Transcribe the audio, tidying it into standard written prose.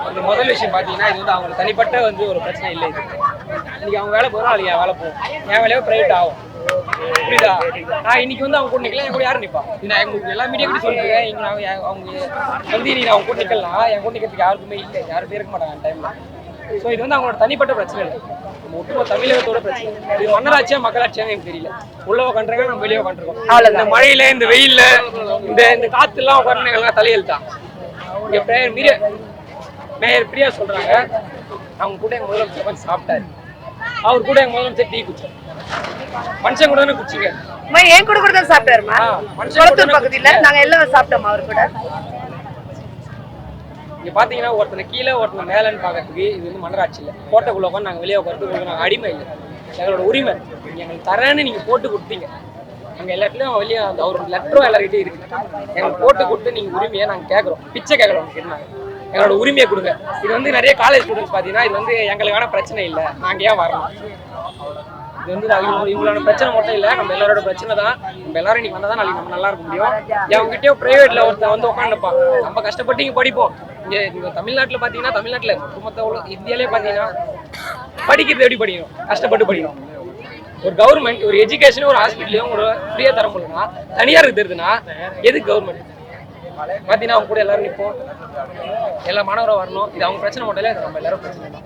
இந்த முதல் விஷயம் பார்த்தீங்கன்னா இது வந்து அவங்க தனிப்பட்ட வந்து ஒரு பிரச்சனை இல்லை. இது இன்னைக்கு அவங்க வேலை போகிறோம், அது என் வேலை போகும், என் வேலையோ ப்ரைவேட் ஆகும். புரியுதா? நான் இன்னைக்கு வந்து அவங்க கூட நிற்கல, என் கூட யாரும் நிற்பா? நான் எங்களுக்கு எல்லா மீடியா கூட சொல்லிருக்கேன். இங்கே அவங்க வந்து இன்னைக்கு அவங்க கூட நிற்கலாம், என் கூட நிற்கிறதுக்கு யாருக்குமே இல்லை, யாரும் இருக்க மாட்டாங்க அந்த டைம்ல. ஸோ இது வந்து அவங்களோட தனிப்பட்ட பிரச்சனை இல்லை, ஒட்டுமொத்த தமிழகத்தோட பிரச்சனை. இது மன்னராட்சியா மக்களாட்சியான்னு எனக்கு தெரியல. உள்ள உட்காந்துருக்கோம், நம்ம வெளியே உட்காந்துருக்கோம். இந்த மழையில, இந்த வெயில்ல, இந்த காத்து எல்லாம் உட்காந்து தலையெழுத்தான். இங்க மேயர் பிரியா சொல்றாங்க, அவங்க கூட எங்க முதலமைச்சர் சாப்பிட்டாரு, அவர் கூட எங்க முதலமைச்சர் டீ குடிச்சார். மனுஷன் கூட தானே குடிச்சிங்க? என் கூட தான் சாப்பிட்டாருமா. குளத்தூர் பக்கத்துல நாங்க எல்லாம் சாப்பிட்டோம் அவர் கூட. இங்க பாத்தீங்கன்னா ஒருத்தனை கீழே ஒருத்தனை மேலன்னு பாக்கிறதுக்கு இது வந்து மன்னராட்சி இல்லை. கோட்டைக்குள்ள உட்காந்து நாங்க வெளியே உட்காந்து நாங்க அடிமை இல்லை, எங்களோட உரிமை. நீங்க எங்களுக்கு தரேன்னு நீங்க போட்டு கொடுத்தீங்க. அங்க எல்லா இடத்துலயும் வெளியே அவரோட லெட்டரும் எல்லார்கிட்டையும் இருக்கு. எங்களுக்கு போட்டு கொடுத்து நீங்க உரிமையை நாங்க கேட்கறோம், பிச்சை கேட்கறோம். எங்களோட உரிமையை கொடுங்க. இது வந்து நிறைய காலேஜ் ஸ்டூடெண்ட்ஸ் பாத்தீங்கன்னா இது வந்து எங்களுக்கான பிரச்சனை இல்லை, நாங்க ஏன் வரணும்? இது வந்து இவங்களோட பிரச்சனை மட்டும் இல்லை, நம்ம எல்லாரோட பிரச்சனை தான். நம்ம எல்லாரும் இன்னைக்கு வந்தா தான் நாளைக்கு நம்ம நல்லா இருக்க முடியும். அவங்ககிட்டயோ பிரைவேட்ல ஒருத்தர் வந்து உட்காந்துப்பான், நம்ம கஷ்டப்பட்டு இங்க படிப்போம். இங்க தமிழ்நாட்டுல பாத்தீங்கன்னா, தமிழ்நாட்டுல மொத்த இந்தியாலே பாத்தீங்கன்னா படிக்கிறது எப்படி படிக்கணும்? கஷ்டப்பட்டு படிக்கணும். ஒரு கவர்மெண்ட் ஒரு எஜுகேஷனும் ஒரு ஹாஸ்பிட்டலையும் ஒரு ஃப்ரீயா தர முடியும்னா, தனியாருக்கு தருதுன்னா எதுக்கு கவர்மெண்ட்? பாத்தீங்கன்னா அவங்க கூட எல்லாரும் நிற்போம், எல்லா மாணவரும் வரணும். இது அவங்க பிரச்சனை மட்டும் இல்லை, நம்ம எல்லாரும் பிரச்சனை தான்.